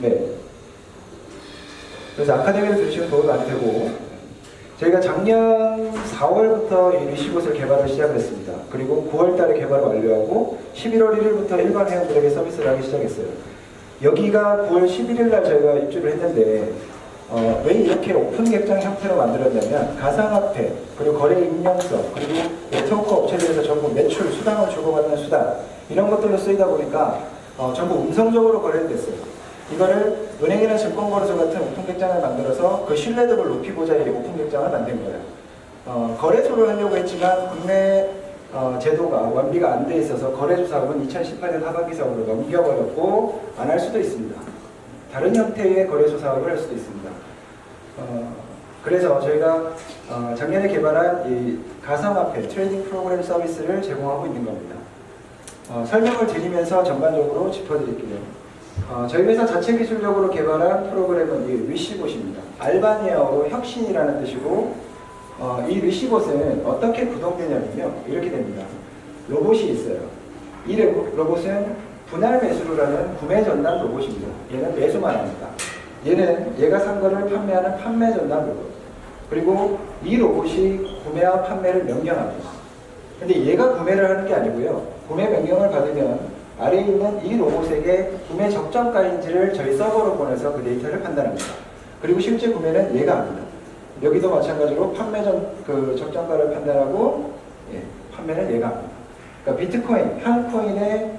네. 그래서 아카데미를 들으시면 도움이 많이 되고, 저희가 작년 4월부터 이 리시봇을 개발을 시작했습니다. 그리고 9월 달에 개발을 완료하고 11월 1일부터 일반 회원들에게 서비스를 하기 시작했어요. 여기가 9월 11일 날 저희가 입주를 했는데 왜 이렇게 오픈 객장 형태로 만들었냐면 가상화폐, 그리고 거래 익명성, 그리고 네트워크 업체들에서 전부 매출, 수당을 주고받는 수당 이런 것들로 쓰이다 보니까 전부 음성적으로 거래가 됐어요. 이거를 은행이나 증권거래소 같은 오픈 객장을 만들어서 그 신뢰도를 높이고자 이 오픈 객장을 만든 거예요. 거래소를 하려고 했지만 국내 제도가 완비가 안 돼 있어서 거래소 사업은 2018년 하반기 사업으로 넘겨버렸고 안 할 수도 있습니다. 다른 형태의 거래소 사업을 할 수도 있습니다. 그래서 저희가 작년에 개발한 이 가상화폐 트레이딩 프로그램 서비스를 제공하고 있는 겁니다. 설명을 드리면서 전반적으로 짚어드릴게요. 저희 회사 자체 기술력으로 개발한 프로그램은 이 리시봇입니다. 알바니아어로 혁신이라는 뜻이고 이 리시봇은 어떻게 구동되냐면요. 이렇게 됩니다. 로봇이 있어요. 이 로봇은 분할 매수로라는 구매 전담 로봇입니다. 얘는 매수만 합니다. 얘가 산 거를 판매하는 판매 전담 로봇. 그리고 이 로봇이 구매와 판매를 명령합니다. 근데 얘가 구매를 하는 게 아니고요. 구매 명령을 받으면 아래에 있는 이 로봇에게 구매 적정가인지를 저희 서버로 보내서 그 데이터를 판단합니다. 그리고 실제 구매는 얘가 합니다. 여기도 마찬가지로 판매 적정가를 판단하고 판매는 얘가 합니다. 그러니까 비트코인, 한 코인에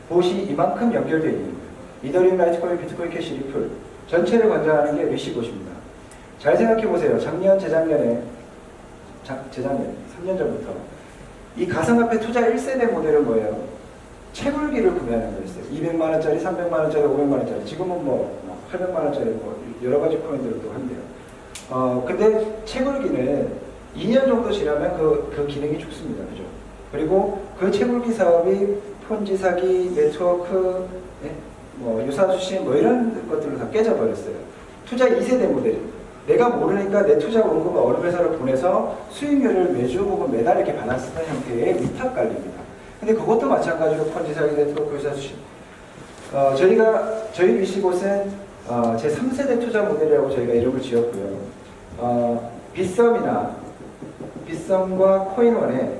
봇이 이만큼 연결되어 있는 거예요. 이더리움, 라이트코인, 비트코인, 캐시, 리플 전체를 관장하는 게 리시봇입니다. 잘 생각해 보세요. 재작년에 3년 전부터 이 가상화폐 투자 1세대 모델은 뭐예요? 채굴기를 구매하는 거였어요. 200만원짜리, 300만원짜리, 500만원짜리. 지금은 뭐 800만원짜리 뭐 여러 가지 코인들도 한대요. 근데 채굴기는 2년 정도 지나면 그 기능이 죽습니다. 그죠? 그리고 그 채굴기 사업이 폰지 사기, 네트워크, 뭐 유사수신 뭐 이런 것들로 다 깨져버렸어요. 투자 2세대 모델. 내가 모르니까 내 투자 원금을 어느 회사로 보내서 수익률을 매주 혹은 매달 이렇게 받아쓰는 형태의 위탁 관리입니다. 근데 그것도 마찬가지로 폰지 사기, 네트워크 유사수신. 저희 리시봇은 제 3세대 투자 모델이라고 저희가 이름을 지었고요. 빗썸과 코인원에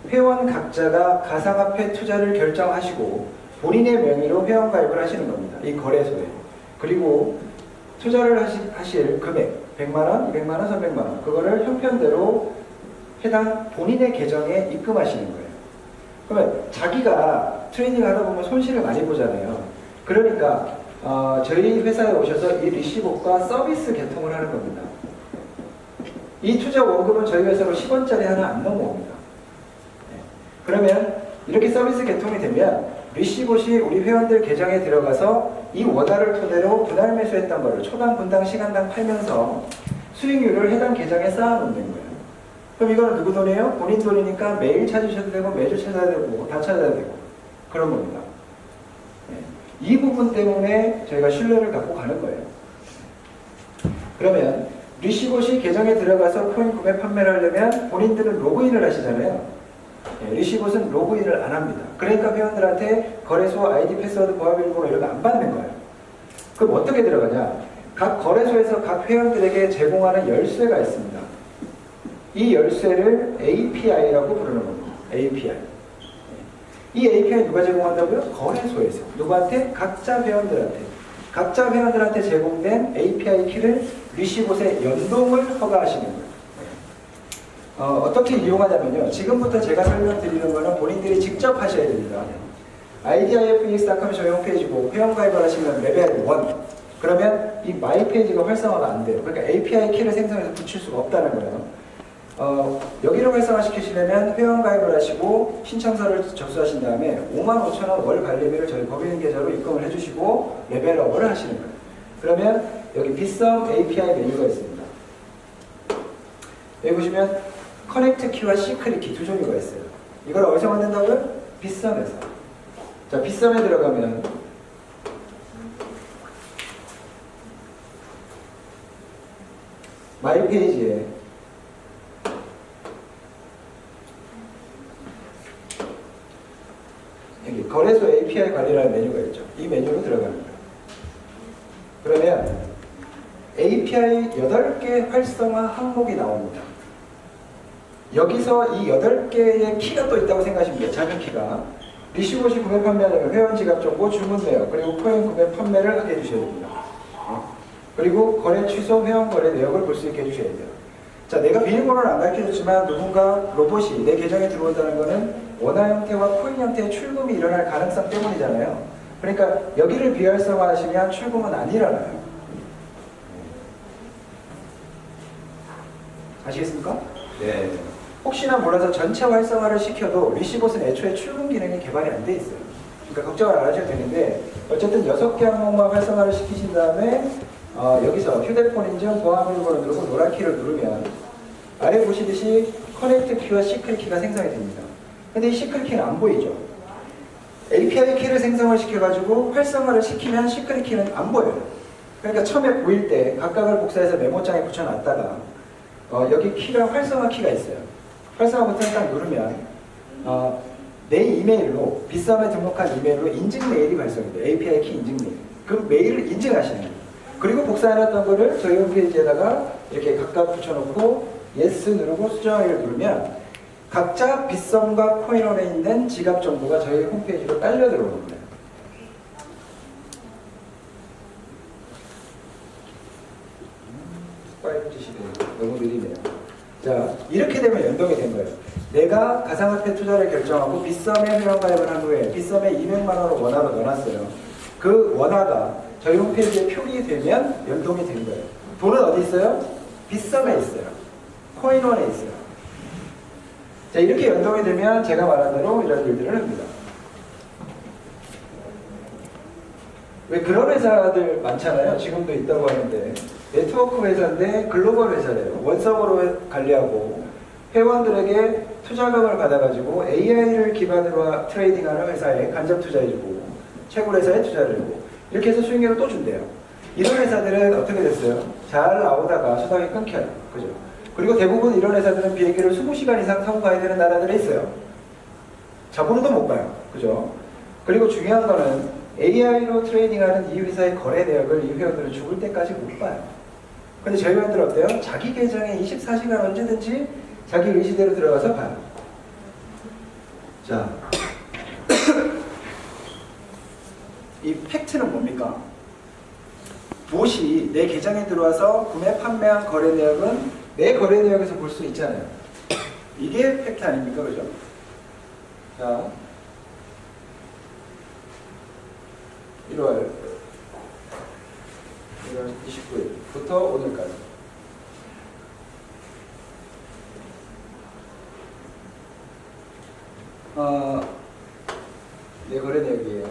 회원 각자가 가상화폐 투자를 결정하시고 본인의 명의로 회원 가입을 하시는 겁니다. 이 거래소에. 그리고 투자를 하실 금액 100만원, 200만원, 300만원 그거를 형편대로 해당 본인의 계정에 입금하시는 거예요. 그러면 자기가 트레이딩 하다 보면 손실을 많이 보잖아요. 그러니까 저희 회사에 오셔서 이 리시봇과 서비스 개통을 하는 겁니다. 이 투자 원금은 저희 회사로 10원짜리 하나 안 넘어옵니다. 그러면 이렇게 서비스 개통이 되면 리시봇이 우리 회원들 계정에 들어가서 이 원화를 토대로 분할 매수했던 거를 초당, 분당, 시간당 팔면서 수익률을 해당 계정에 쌓아놓는 거예요. 그럼 이거는 누구 돈이에요? 본인 돈이니까 매일 찾으셔도 되고 매주 찾아야 되고 다 찾아야 되고 그런 겁니다. 이 부분 때문에 저희가 신뢰를 갖고 가는 거예요. 그러면 리시봇이 계정에 들어가서 코인 구매 판매를 하려면 본인들은 로그인을 하시잖아요. 리시봇은 로그인을 안 합니다. 그러니까 회원들한테 거래소 아이디, 패스워드, 보안비밀번호 이런 거 안 받는 거예요. 그럼 어떻게 들어가냐? 각 거래소에서 각 회원들에게 제공하는 열쇠가 있습니다. 이 열쇠를 API라고 부르는 겁니다. API. 이 API 누가 제공한다고요? 거래소에서. 누구한테? 각자 회원들한테 제공된 API 키를 리시봇에 연동을 허가하시는 거예요. 어떻게 이용하냐면요. 지금부터 제가 설명드리는 거는 본인들이 직접 하셔야 됩니다. idifx.com 저희 홈페이지고 회원가입을 하시면 레벨 1. 그러면 이 마이 페이지가 활성화가 안 돼요. 그러니까 API 키를 생성해서 붙일 수가 없다는 거예요. 여기로 활성화시키시려면 회원가입을 하시고 신청서를 접수하신 다음에 55,000원 월 관리비를 저희 법인 계좌로 입금을 해주시고 레벨업을 하시는 거예요. 그러면 여기 빗썸 API 메뉴가 있습니다. 여기 보시면 커넥트 키와 시크릿 키 두 종류가 있어요. 이걸 어디서 만든다고요? 빗썸에서. 자, 빗썸에 들어가면 마이 페이지에 여기 거래소 API 관리라는 메뉴가 있죠. 이 메뉴로 들어가는 거예요. 그러면 API 8개 활성화 항목이 나옵니다. 여기서 이 8개의 키가 또 있다고 생각하시면 돼요. 작은 키가. 리시브 시 구매 판매하려면 회원 지갑 정보, 주문 내역, 그리고 코인 구매 판매를 하게 해주셔야 됩니다. 그리고 거래 취소, 회원 거래 내역을 볼 수 있게 해주셔야 돼요. 자, 내가 비밀번호를 안 가르쳐줬지만 누군가 로봇이 내 계정에 들어온다는 것은 원화 형태와 코인 형태의 출금이 일어날 가능성 때문이잖아요. 그러니까 여기를 비활성화하시면 출금은 안 일어나요. 아시겠습니까? 네. 혹시나 몰라서 전체 활성화를 시켜도 리시봇은 애초에 출금 기능이 개발이 안 돼 있어요. 그러니까 걱정을 안 하셔도 되는데 어쨌든 6개 항목만 활성화를 시키신 다음에 여기서 휴대폰 인증, 보안 비밀번호 누르고 노란 키를 누르면 아래 보시듯이 커넥트 키와 시크릿 키가 생성이 됩니다. 근데 이 시크릿 키는 안 보이죠? API 키를 생성을 시켜가지고 활성화를 시키면 시크릿 키는 안 보여요. 그러니까 처음에 보일 때 각각을 복사해서 메모장에 붙여놨다가 여기 키가 활성화 키가 있어요. 활성화 버튼을 딱 누르면 내 이메일로 빗썸에 등록한 이메일로 인증 메일이 발송이 돼요. API 키 인증 메일. 그 메일을 인증하시는 거예요. 그리고 복사해놨던 거를 저희 홈페이지에다가 이렇게 각각 붙여놓고 예스 누르고 수정하기를 누르면 각자 빗썸과 코인원에 있는 지갑 정보가 저희 홈페이지로 딸려 들어오는 거예요. 빨리 주시네요. 너무 느리네요. 자, 이렇게 되면 연동이 된 거예요. 내가 가상화폐 투자를 결정하고 빗썸에 회원가입을 한 후에 빗썸에 200만 원을 원화로 넣어놨어요. 그 원화가 저희 홈페이지에 표기되면 연동이 된 거예요. 돈은 어디 있어요? 빗썸에 있어요. 코인원에 있어요. 자, 이렇게 연동이 되면 제가 말한 대로 이런 일들을 합니다. 왜 그런 회사들 많잖아요. 지금도 있다고 하는데 네트워크 회사인데 글로벌 회사래요. 원서버로 관리하고 회원들에게 투자금을 받아가지고 AI를 기반으로 트레이딩하는 회사에 간접 투자해주고 채굴 회사에 투자를 하고 이렇게 해서 수익률을 또 준대요. 이런 회사들은 어떻게 됐어요? 잘 나오다가 수당이 끊겨요. 그죠? 그리고 대부분 이런 회사들은 비행기를 20시간 이상 타고 가야 되는 나라들에 있어요. 저분도 못 가요. 그죠? 그리고 중요한 거는 AI로 트레이딩하는 이 회사의 거래 내역을 이 회원들은 죽을 때까지 못 봐요. 근데 저희 회원들 어때요? 자기 계정에 24시간 언제든지 자기 의지대로 들어가서 봐요. 자, 이 팩트는 뭡니까? 봇이 내 계정에 들어와서 구매, 판매한 거래 내역은 내 거래 내역에서 볼 수 있잖아요. 이게 팩트 아닙니까? 그죠? 자, 1월 29일부터 오늘까지. 내 거래 내역이에요.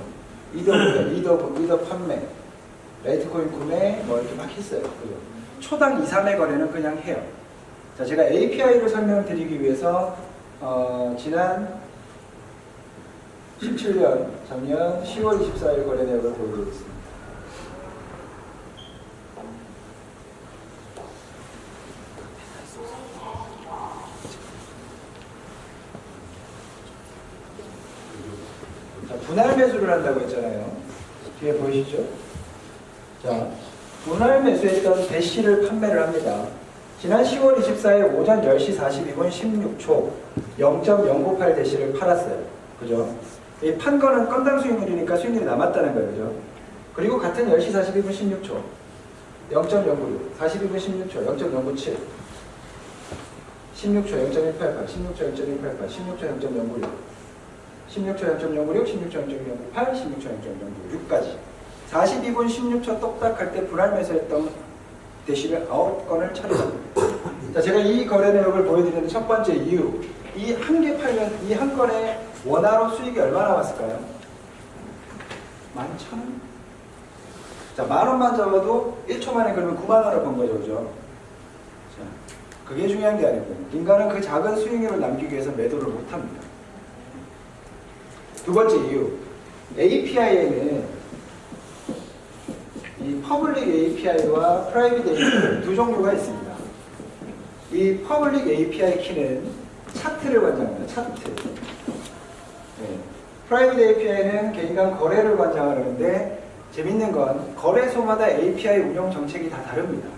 이더 판매, 라이트코인 구매, 뭐 이렇게 막 했어요. 그죠? 초당 2, 3회 거래는 그냥 해요. 자, 제가 API를 설명드리기 위해서 지난 17년, 작년 10월 24일 거래 내역을 보여드리겠습니다. 자, 분할 매수를 한다고 했잖아요. 뒤에 보이시죠? 자, 분할 매수했던 대시를 판매를 합니다. 지난 10월 24일 오전 10시 42분 16초 0.098 대시를 팔았어요. 그죠? 이 판 거는 건당 수익률이니까 수익률이 남았다는 거예요. 그죠? 그리고 같은 10시 42분 16초 0.096, 42분 16초 0.097, 16초 0.188, 16초 0.188, 16초 0.096, 16초 0.096, 16초 0.098, 16초 0.096까지 42분 16초 똑딱할 때 분할 매수했던 대시를 9건을 처리합니다. 자, 제가 이 거래 내역을 보여드리는 첫 번째 이유, 이 한 개 팔면 이 한 건에 원화로 수익이 얼마 나왔을까요? 11,000원? 자, 10,000원만 잡아도 1초 만에 그러면 90,000원을 번 거죠. 그죠? 자, 그게 중요한 게 아니고 인간은 그 작은 수익률을 남기기 위해서 매도를 못합니다. 두 번째 이유, API에는 이 퍼블릭 API와 프라이빗 API 두 종류가 있습니다. 이 퍼블릭 API 키는 차트를 관장합니다. 차트. 네. 프라이빗 API는 개인 간 거래를 관장하는데 재밌는 건 거래소마다 API 운영 정책이 다 다릅니다.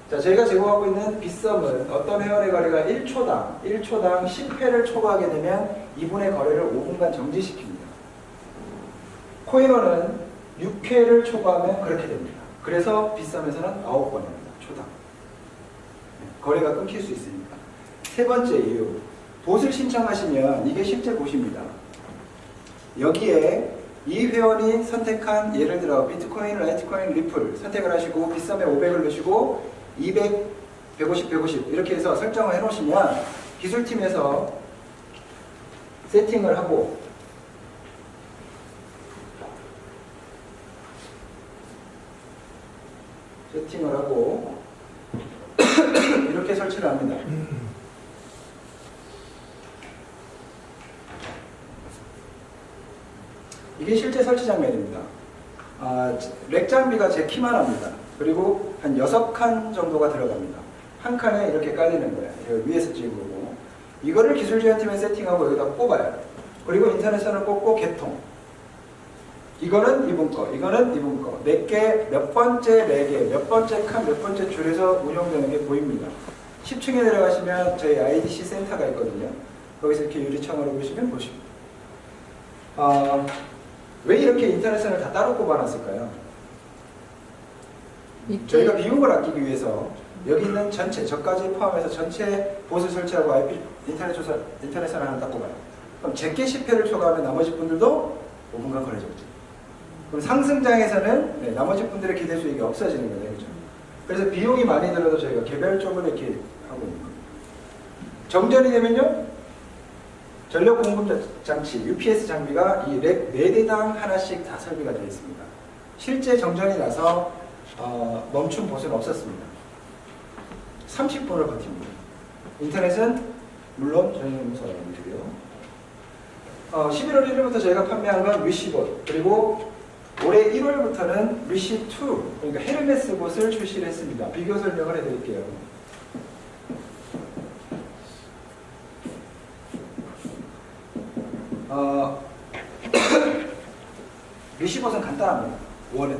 자, 저희가 제공하고 있는 빗썸은 어떤 회원의 거래가 1초당 10회를 초과하게 되면 이분의 거래를 5분간 정지시킵니다. 코인원은 6회를 초과하면 그렇게 됩니다. 그래서 빗썸에서는 9번입니다. 초당. 거래가 끊길 수 있으니까. 세 번째 이유. 봇을 신청하시면 이게 실제 봇입니다. 여기에 이 회원이 선택한 예를 들어 비트코인, 라이트코인, 리플 선택을 하시고 빗썸에 500을 넣으시고 200, 150, 150 이렇게 해서 설정을 해놓으시면 기술팀에서 세팅을 하고 이렇게 설치를 합니다. 이게 실제 설치 장면입니다. 렉 장비가 제 키만 합니다. 그리고 한 6칸 정도가 들어갑니다. 한 칸에 이렇게 깔리는 거예요. 이거 위에서 찍은 거고. 이거를 기술 지원팀에 세팅하고 여기다 꼽아요. 그리고 인터넷선을 꽂고 개통. 이거는 이분 거, 이거는 이분 거. 4개, 몇 번째 4개, 몇 번째 칸, 몇 번째 줄에서 운영되는 게 보입니다. 10층에 내려가시면 저희 IDC 센터가 있거든요. 거기서 이렇게 유리창으로 보시면 보십니다. 왜 이렇게 인터넷선을 다 따로 꼽아놨을까요? 저희가 비용을 아끼기 위해서 여기 있는 전체, 저까지 포함해서 전체 봇을 설치하고 IP 인터넷선을 하나 딱 꼽아요. 그럼 제게 10회를 초과하면 나머지 분들도 5분간 거래적지. 그럼 상승장에서는 나머지 분들의 기대 수익이 없어지는 거예요. 그죠? 그래서 비용이 많이 들어도 저희가 개별적으로 이렇게 하고 있는 거예요. 정전이 되면요, 전력 공급 장치, UPS 장비가 이 렉 4대당 하나씩 다 설비가 되어 있습니다. 실제 정전이 나서 멈춘 봇은 없었습니다. 30분을 버팁니다. 인터넷은 물론 저희는 무서워요. 11월 1일부터 저희가 판매한 건 위시봇, 그리고 올해 1월부터는 위시2, 그러니까 헤르메스 봇을 출시를 했습니다. 비교 설명을 해드릴게요. 위시봇은 간단합니다. 원은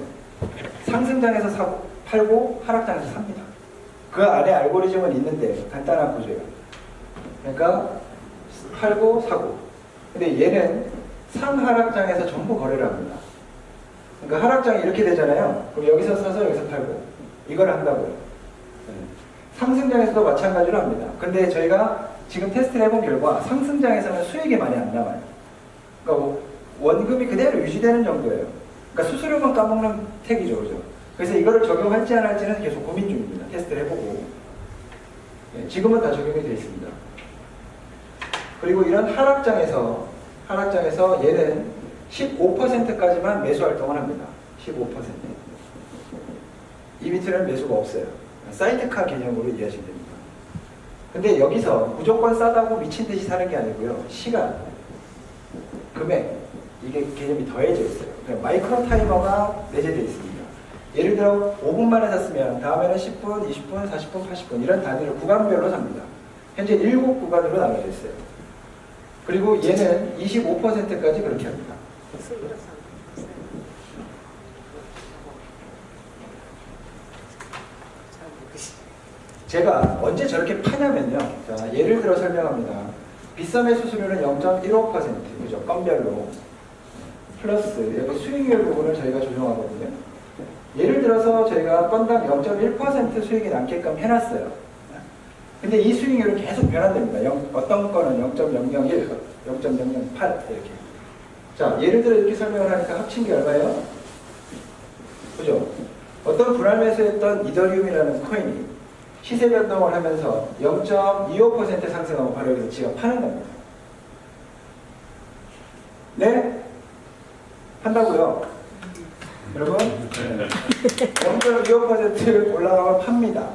상승장에서 팔고 하락장에서 삽니다. 그 안에 알고리즘은 있는데 간단한 구조예요. 그러니까 팔고 사고. 근데 얘는 상하락장에서 전부 거래를 합니다. 그러니까 하락장이 이렇게 되잖아요. 그럼 여기서 사서 여기서 팔고 이걸 한다고요. 상승장에서도 마찬가지로 합니다. 근데 저희가 지금 테스트를 해본 결과 상승장에서는 수익이 많이 안 남아요. 그러니까 원금이 그대로 유지되는 정도예요. 그러니까 수수료만 까먹는 택이죠, 그죠? 그래서 이거를 적용할지 안 할지는 계속 고민 중입니다. 테스트를 해보고. 지금은 다 적용이 되어 있습니다. 그리고 이런 하락장에서 얘는 15%까지만 매수 활동을 합니다. 15%. 이 밑에는 매수가 없어요. 사이드카 개념으로 이해하시면 됩니다. 근데 여기서 무조건 싸다고 미친 듯이 사는 게 아니고요. 시간, 금액, 이게 개념이 더해져 있어요. 그러니까 마이크로 타이머가 내재되어 있습니다. 예를 들어 5분 만에 샀으면 다음에는 10분, 20분, 40분, 80분 이런 단위를 구간별로 삽니다. 현재 7구간으로 나눠져 있어요. 그리고 얘는 25%까지 그렇게 합니다. 제가 언제 저렇게 파냐면요. 자, 예를 들어 설명합니다. 빗썸의 수수료는 0.15%, 그죠? 건별로. 플러스, 여기 수익률 부분을 저희가 조정하거든요. 예를 들어서 저희가 건당 0.1% 수익이 남게끔 해놨어요. 근데 이 수익률은 계속 변환됩니다. 어떤 거는 0.001, 0.008 이렇게. 자, 예를 들어 이렇게 설명을 하니까 합친 게 얼마예요? 그죠? 어떤 분할매수했던 이더리움이라는 코인이 시세 변동을 하면서 0.25% 상승하고 바로 여기서 지가 파는 겁니다. 네? 판다고요? 여러분? 0.25% 올라가면 팝니다.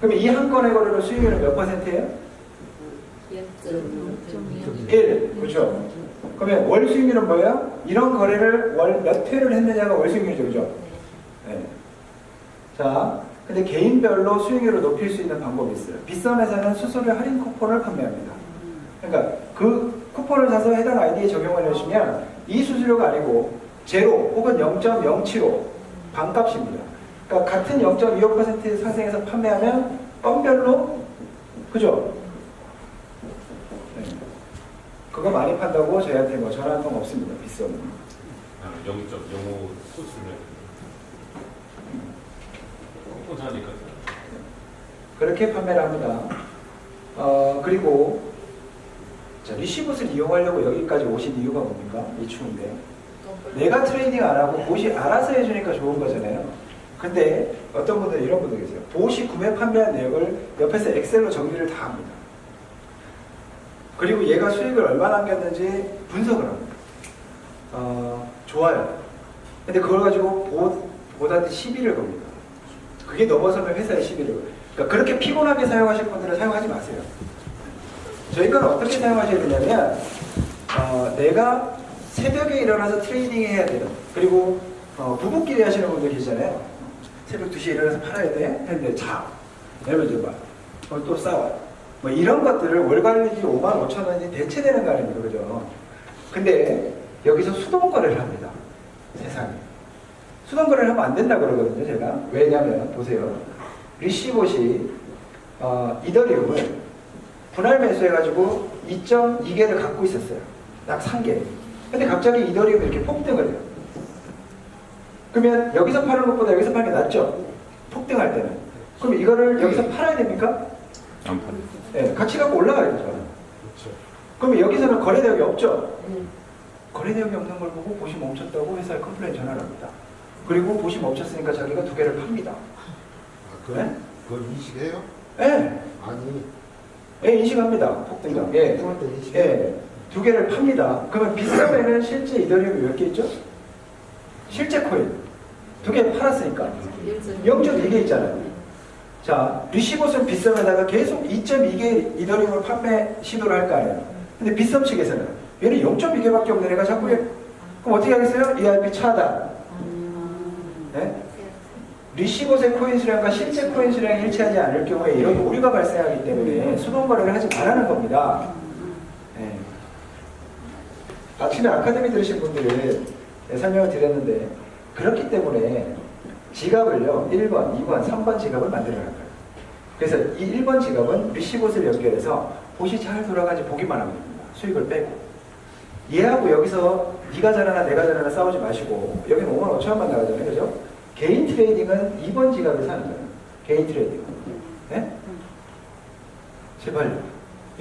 그럼 이 한 건의 거래로 수익률은 몇 %예요? 1. 그렇죠? 그러면 월 수익률은 뭐예요? 이런 거래를 월 몇 회를 했느냐가 월 수익률이죠. 그죠? 네. 자, 근데 개인별로 수익률을 높일 수 있는 방법이 있어요. 빗썸에서는 수수료 할인 쿠폰을 판매합니다. 그러니까 그 쿠폰을 사서 해당 아이디에 적용을 해주시면 이 수수료가 아니고 제로 혹은 0.075 반값입니다. 그러니까 같은 0.25% 상승해서 판매하면 건별로 그죠? 네. 그거 많이 판다고 저희한테 뭐 전화 한 통 없습니다. 비싸면. 0.05 소스를 꼼꼼하니까 그렇게 판매를 합니다. 그리고 자, 리시봇을 이용하려고 여기까지 오신 이유가 뭡니까? 이 추운데 내가 트레이딩 안 하고 봇이 알아서 해주니까 좋은 거잖아요. 근데 어떤 분들 이런 분들 계세요. 봇이 구매 판매한 내역을 옆에서 엑셀로 정리를 다 합니다. 그리고 얘가 수익을 얼마나 남겼는지 분석을 합니다. 좋아요. 근데 그걸 가지고 봇한테 시비를 겁니다. 그게 넘어서면 회사에 시비를 겁니다. 그러니까 그렇게 피곤하게 사용하실 분들은 사용하지 마세요. 저희 거는 어떻게 사용하셔야 되냐면 내가 새벽에 일어나서 트레이딩 해야 돼요. 그리고 부부끼리 하시는 분들 계시잖아요. 새벽 2시에 일어나서 팔아야 돼 했는데 자 내면 좀 봐. 또 싸워요. 뭐 이런 것들을 월관리지 55,000원이 대체되는 거 아닙니까? 그죠? 근데 여기서 수동거래를 합니다. 세상에. 수동거래를 하면 안 된다고 그러거든요. 제가. 왜냐면 보세요. 리시봇이 이더리움을 분할 매수해가지고 2.2개를 갖고 있었어요. 딱 3개. 근데 갑자기 이더리움이 이렇게 폭등을 해요. 그러면 여기서 파는 것보다 여기서 파는 게 낫죠? 폭등할 때는. 그럼 이거를 여기서 팔아야 됩니까? 안 팔아요. 네, 같이 갖고 올라가야 되죠. 그렇죠. 그러면 여기서는 거래 내역이 없죠? 거래 내역이 없는 걸 보고 봇이 멈췄다고 회사에 컴플레인 전화를 합니다. 그리고 봇이 멈췄으니까 자기가 2개를 팝니다. 그걸 인식해요? 네. 아니. 예, 인식합니다. 폭등장. 예. 그럴 때 인식해요? 예. 2개를 팝니다. 그러면 비싸면은 실제 이더리움이 몇 개 있죠? 실제 코인. 2개 팔았으니까. 0.2개 있잖아요. 자, 리시봇은 비썸에다가 계속 2.2개 이더리움을 판매 시도를 할 거 아니에요. 근데 비썸 측에서는 얘는 0.2개밖에 없는 애가 자꾸 그럼 어떻게 하겠어요? EIP 차단. 네? 리시봇의 코인 수량과 실제 코인 수량이 일치하지 않을 경우에 이런 오류가 발생하기 때문에 수동거래를 하지 말라는 겁니다. 네. 아침에 아카데미 들으신 분들은 설명을 드렸는데 그렇기 때문에 지갑을요 1번, 2번, 3번 지갑을 만들어갈 거예요. 그래서 이 1번 지갑은 리시봇을 연결해서 봇이 잘 돌아가는지 보기만 하면 됩니다. 수익을 빼고 얘하고 여기서 네가 잘하나 내가 잘하나 싸우지 마시고 여기는 55,000원만 나가잖아요. 그죠? 개인 트레이딩은 2번 지갑을 사는 거예요. 개인 트레이딩. 네? 제발요.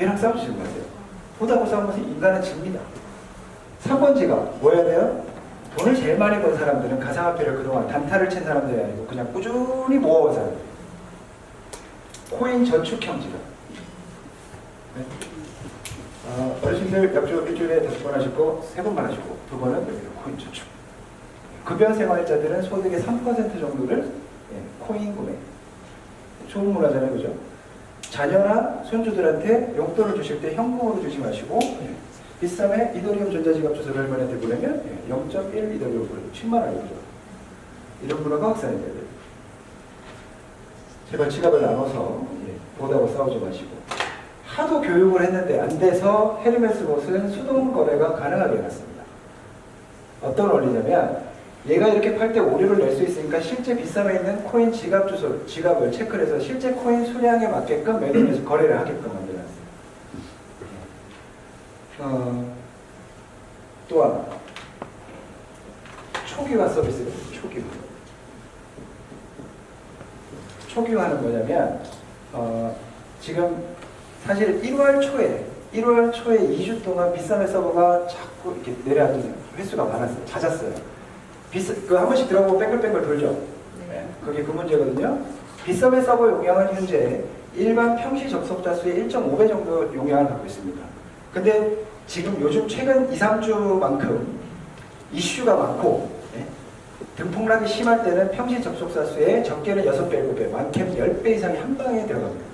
얘랑 싸우지 마세요. 보다고 싸우면서 인간은 집니다. 3번 지갑 뭐 해야 돼요? 돈을 제일 많이 번 사람들은 가상화폐를 그동안 단타를 친 사람들이 아니고 그냥 꾸준히 모아온 사람들. 코인 저축형 지갑. 네? 어르신들 약주 일주일에 5번 하시고 3번만 하시고 2번은 여기로 코인 저축. 급여 생활자들은 소득의 3% 정도를 코인 구매. 좋은 문화잖아요, 그죠? 자녀나 손주들한테 용돈을 주실 때 현금으로 주지 마시고 비싸면 이더리움 전자지갑 주소를 할머니한테 보내면 0.1 이더리움 10만 원이죠. 이런 문화가 확산이 돼야 돼요. 제발 지갑을 나눠서 보다고 싸우지 마시고 하도 교육을 했는데 안 돼서 헤르메스 봇은 수동 거래가 가능하게 해놨습니다. 어떤 원리냐면 얘가 이렇게 팔 때 오류를 낼 수 있으니까 실제 비싸게 있는 코인 지갑 주소, 지갑을 체크를 해서 실제 코인 수량에 맞게끔 매도해서 거래를 하게끔 만들어놨어요. 또 하나 초기화 서비스가 있어요. 초기화. 초기화는 뭐냐면 지금 사실 1월 초에 2주 동안 비싸면 서버가 자꾸 이렇게 내려앉는 횟수가 많았어요. 잦았어요. 한 번씩 들어보면 뺑글뺑글 돌죠. 네. 그게 그 문제거든요. 비썸의 서버 용량은 현재 일반 평시 접속자 수의 1.5배 정도 용량을 갖고 있습니다. 근데 지금 요즘 최근 2, 3주만큼 이슈가 많고 등폭락이 심할 때는 평시 접속자 수의 적게는 6배, 7배, 많게는 10배 이상이 한 방에 들어갑니다.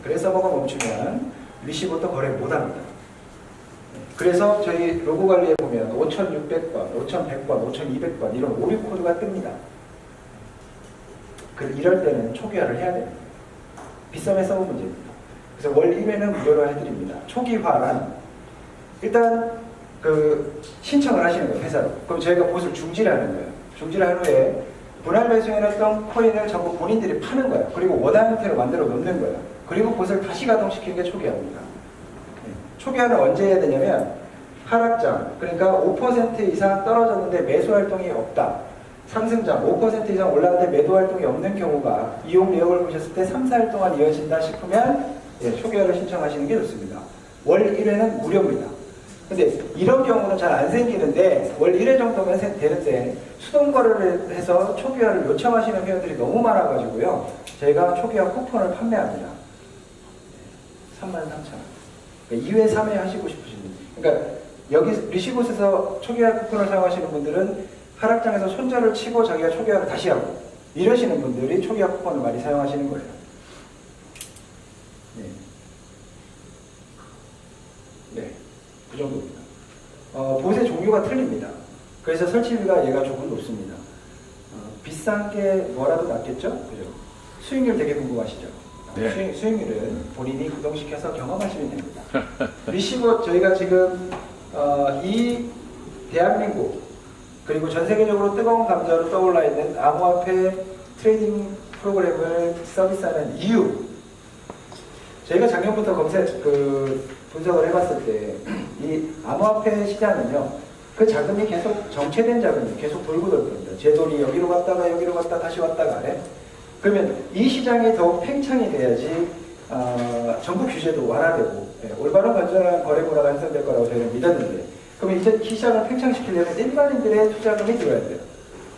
그래서 서버가 멈추면 리시버도 거래 못합니다. 그래서 저희 로고 관리에 보면 5,600번, 5,100번, 5,200번 이런 오류 코드가 뜹니다. 이럴 때는 초기화를 해야 됩니다. 비썸의 서버 문제입니다. 그래서 월 1회는 무료로 해드립니다. 초기화란 일단 그 신청을 하시는 거예요, 회사로. 그럼 저희가 보수를 중지를 하는 거예요. 중지를 한 후에 분할 배송해놨던 코인을 전부 본인들이 파는 거예요. 그리고 원화 형태로 만들어 놓는 거예요. 그리고 보수를 다시 가동시키는 게 초기화입니다. 초기화는 언제 해야 되냐면 하락장, 그러니까 5% 이상 떨어졌는데 매수 활동이 없다. 상승장 5% 이상 올랐는데 매도 활동이 없는 경우가 이용 내역을 보셨을 때 3, 4일 동안 이어진다 싶으면 초기화를 신청하시는 게 좋습니다. 월 1회는 무료입니다. 근데 이런 경우는 잘 안 생기는데 월 1회 정도면 되는데 수동거래를 해서 초기화를 요청하시는 회원들이 너무 많아가지고요. 저희가 초기화 쿠폰을 판매합니다. 33,000원. 그러니까 2회, 3회 하시고 싶으신 분. 그러니까 여기 리시봇에서 초기화 쿠폰을 사용하시는 분들은 하락장에서 손절을 치고 자기가 초기화를 다시 하고 이러시는 분들이 초기화 쿠폰을 많이 사용하시는 거예요. 네. 네. 그 정도입니다. 보세 종류가 틀립니다. 그래서 설치비가 얘가 조금 높습니다. 비싼 게 뭐라도 낫겠죠? 그죠? 수익률 되게 궁금하시죠? 네. 수익률은 본인이 구동시켜서 경험하시면 됩니다. 리시버 저희가 지금 이 대한민국 그리고 전 세계적으로 뜨거운 감자로 떠올라 있는 암호화폐 트레이딩 프로그램을 서비스하는 이유. 저희가 작년부터 분석을 해봤을 때 이 암호화폐 시장은요, 그 자금이 계속 정체된 자금이 계속 돌고 돌 겁니다. 제 돈이 여기로 갔다가 여기로 갔다 다시 왔다가 그러면 이 시장이 더욱 팽창이 돼야지 정부 규제도 완화되고 올바른 건전한 거래 문화가 형성될 거라고 저희는 믿었는데, 그럼 이제 이 시장을 팽창시키려면 일반인들의 투자금이 들어야 돼요.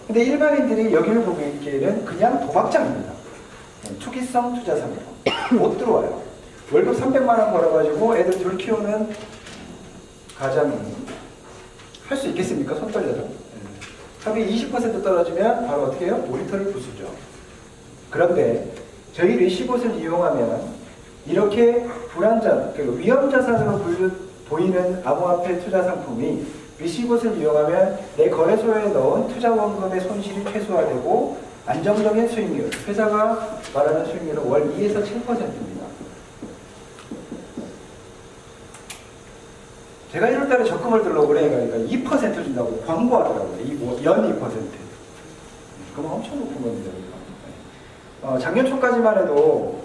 근데 일반인들이 여기를 보고 있기에는 그냥 도박장입니다. 투기성 투자상으로 못 들어와요. 월급 300만 원 벌어가지고 애들 둘 키우는 가장이 할 수 있겠습니까? 손 떨려서. 합이 20% 떨어지면 바로 어떻게 해요? 모니터를 부수죠. 그런데 저희 리시봇을 이용하면 이렇게 불안전, 위험 자산으로 보이는 암호화폐 투자 상품이 리시봇을 이용하면 내 거래소에 넣은 투자 원금의 손실이 최소화되고 안정적인 수익률, 회사가 말하는 수익률은 월 2에서 7%입니다. 제가 1월달에 적금을 들려고 그래, 그러니까 2% 준다고 광고하더라고요. 연 2%. 그럼 엄청 높은 겁니다. 작년 초까지만 해도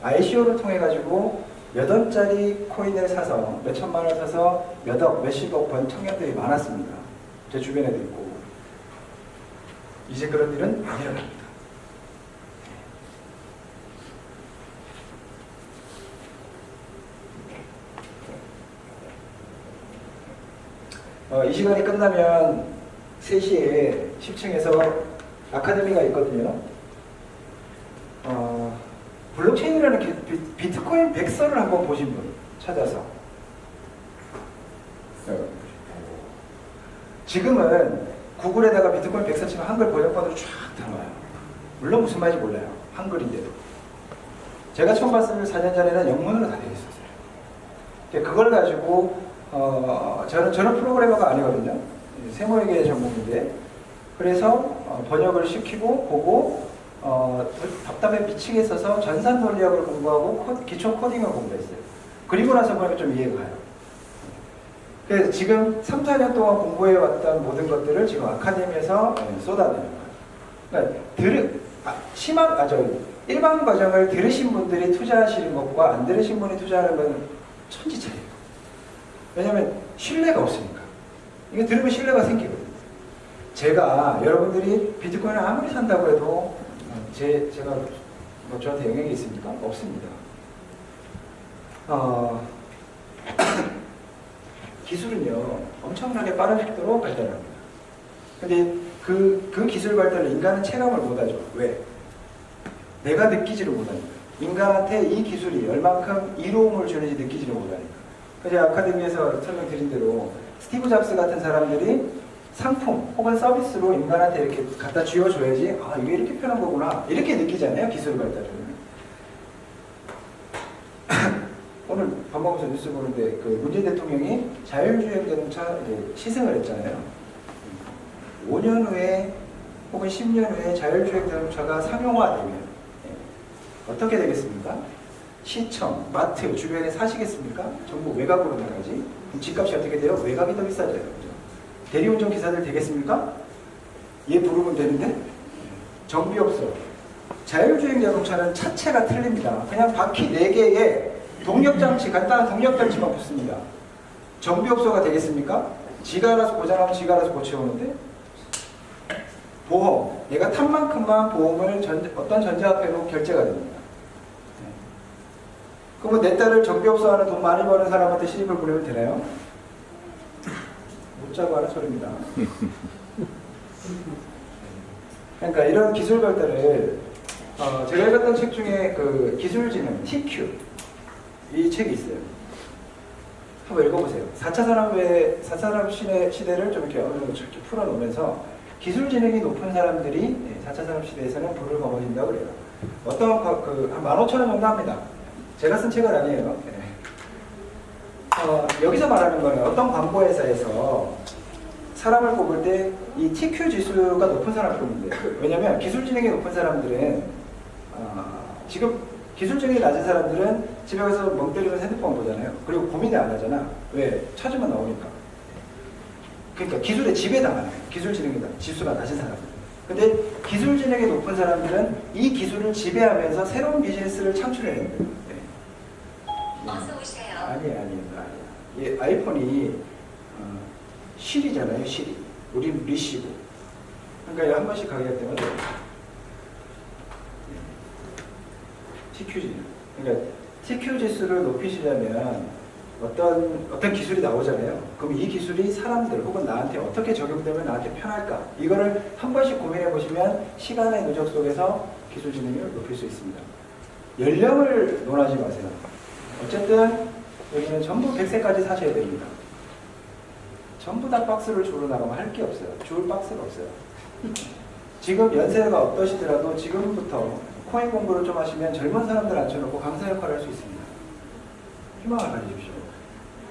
ICO를 통해 가지고 몇 원짜리 코인을 사서 몇 천만 원 사서 몇억, 몇십억 번 청년들이 많았습니다. 제 주변에도 있고. 이제 그런 일은 안 일어납니다. 이 시간이 끝나면 3시에 10층에서 아카데미가 있거든요. 블록체인이라는 비트코인 백서를 한번 보신 분 찾아서. 지금은 구글에다가 비트코인 백서 치면 한글 번역본으로 쫙 들어와요. 물론 무슨 말인지 몰라요. 한글인데도. 제가 처음 봤을 때 4년 전에는 영문으로 다 되어 있었어요. 그걸 가지고 저는 프로그래머가 아니거든요. 세모회계 전공인데, 그래서 번역을 시키고 보고 답답해 미치게 써서 전산 논리학을 공부하고 기초 코딩을 공부했어요. 그리고 나서 보니까 좀 이해가 가요. 그래서 지금 3, 4년 동안 공부해왔던 모든 것들을 지금 아카데미에서 쏟아내는 거예요. 그러니까 일반 과정을 들으신 분들이 투자하시는 것과 안 들으신 분이 투자하는 건 천지차이예요. 왜냐하면 신뢰가 없으니까. 이게 들으면 신뢰가 생기거든요. 제가 여러분들이 비트코인을 아무리 산다고 해도 제가 뭐 저한테 영향이 있습니까? 없습니다. 기술은요 엄청나게 빠른 속도로 발달합니다. 근데 그 기술 발달을 인간은 체감을 못하죠. 왜? 내가 느끼지를 못하니까. 인간한테 이 기술이 얼만큼 이로움을 주는지 느끼지를 못하니까. 그래서 아카데미에서 설명드린 대로 스티브 잡스 같은 사람들이 상품 혹은 서비스로 인간한테 이렇게 갖다 쥐어줘야지, 이게 이렇게 편한 거구나 이렇게 느끼잖아요. 기술 발달을. 오늘 밥 먹으면서 뉴스 보는데 문재인 대통령이 자율주행 자동차 시승을 했잖아요. 5년 후에 혹은 10년 후에 자율주행 자동차가 상용화되면 어떻게 되겠습니까? 시청, 마트 주변에 사시겠습니까? 전부 외곽으로 나가지. 그럼 집값이 어떻게 돼요? 외곽이 더 비싸져요. 그죠? 대리운전 기사들 되겠습니까? 얘 부르면 되는데 정비 없어. 자율주행 자동차는 차체가 틀립니다. 그냥 바퀴 4개에 동력장치, 간단한 동력장치만 붙습니다. 정비업소가 되겠습니까? 지가 알아서 고장하면 지가 알아서 고쳐오는데 보험, 내가 탄 만큼만 보험을 어떤 전자화폐로 결제가 됩니다. 그러면 내 딸을 정비업소 하는 돈 많이 버는 사람한테 시집을 보내면 되나요? 못 자고 하는 소리입니다. 그러니까 이런 기술 발달을 제가 읽었던 책 중에 그 기술진흥 TQ 이 책이 있어요. 한번 읽어보세요. 4차 산업 시대를 좀 이렇게 어느 정도 이렇게 풀어놓으면서 기술 지능이 높은 사람들이 4차 산업 시대에서는 부를 거머쥔다고 그래요. 어떤 한 15,000원 정도 합니다. 제가 쓴 책은 아니에요. 여기서 말하는 거는 어떤 광고회사에서 사람을 뽑을 때 이 TQ 지수가 높은 사람을 뽑는데요. 왜냐하면 기술 지능이 높은 사람들은 지금 기술 지능이 낮은 사람들은 집에 가서 멍 때리면서 핸드폰 보잖아요. 그리고 고민을 안 하잖아. 왜? 찾으면 나오니까. 그러니까 기술에 지배당하는 거예요. 기술 지능이 지수가 낮은 사람들. 근데 기술 지능이 높은 사람들은 이 기술을 지배하면서 새로운 비즈니스를 창출해내는 거예요. 어서 오세요. 아니에요. 예, 아이폰이 실이잖아요, 실이. 우린 리시브. 그러니까 한 번씩 가게 될 때마다 TQ 지수. 그러니까 TQ 지수를 높이시려면 어떤 기술이 나오잖아요. 그럼 이 기술이 사람들 혹은 나한테 어떻게 적용되면 나한테 편할까? 이거를 한 번씩 고민해 보시면 시간의 누적 속에서 기술 진행을 높일 수 있습니다. 연령을 논하지 마세요. 어쨌든 여기는 전부 100세까지 사셔야 됩니다. 전부 다 박스를 주로 나가면 할 게 없어요. 줄 박스가 없어요. 지금 연세가 어떠시더라도 지금부터 코인 공부를 좀 하시면 젊은 사람들 앉혀놓고 강사 역할을 할 수 있습니다. 희망을 가지십시오.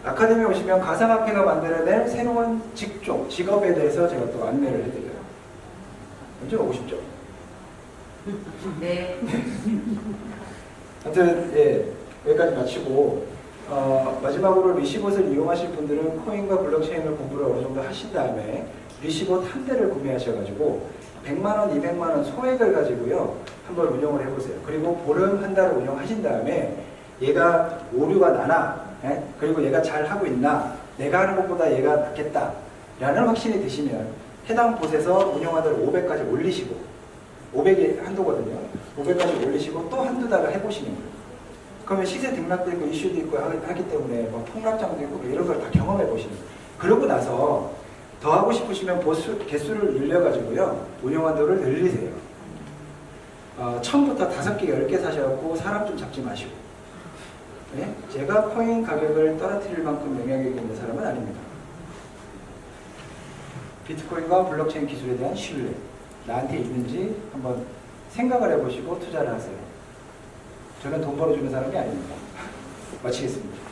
아카데미에 오시면 가상화폐가 만들어낼 새로운 직종, 직업에 대해서 제가 또 안내를 해드려요. 언제 오고 싶죠? 네. 하여튼 여기까지 마치고 마지막으로 리시봇을 이용하실 분들은 코인과 블록체인을 공부를 어느 정도 하신 다음에 리시봇 한 대를 구매하셔가지고 100만원, 200만원 소액을 가지고요 한번 운영을 해보세요. 그리고 보름 한 달을 운영하신 다음에 얘가 오류가 나나 그리고 얘가 잘 하고 있나 내가 하는 것보다 얘가 낫겠다 라는 확신이 드시면 해당 봇에서 운영하도록 500까지 올리시고 500이 한도거든요. 500까지 올리시고 또 한두 달을 해보시는 거예요. 그러면 시세 등락도 있고 이슈도 있고 하기 때문에 뭐 폭락장도 있고 이런 걸 다 경험해 보시는 거예요. 그러고 나서 더 하고 싶으시면 개수를 늘려가지고요 운영한도를 늘리세요. 1000부터 5개, 10개 사셔갖고 사람 좀 잡지 마시고. 네? 제가 코인 가격을 떨어뜨릴 만큼 영향력이 있는 사람은 아닙니다. 비트코인과 블록체인 기술에 대한 신뢰 나한테 있는지 한번 생각을 해보시고 투자를 하세요. 저는 돈 벌어주는 사람이 아닙니다. 마치겠습니다.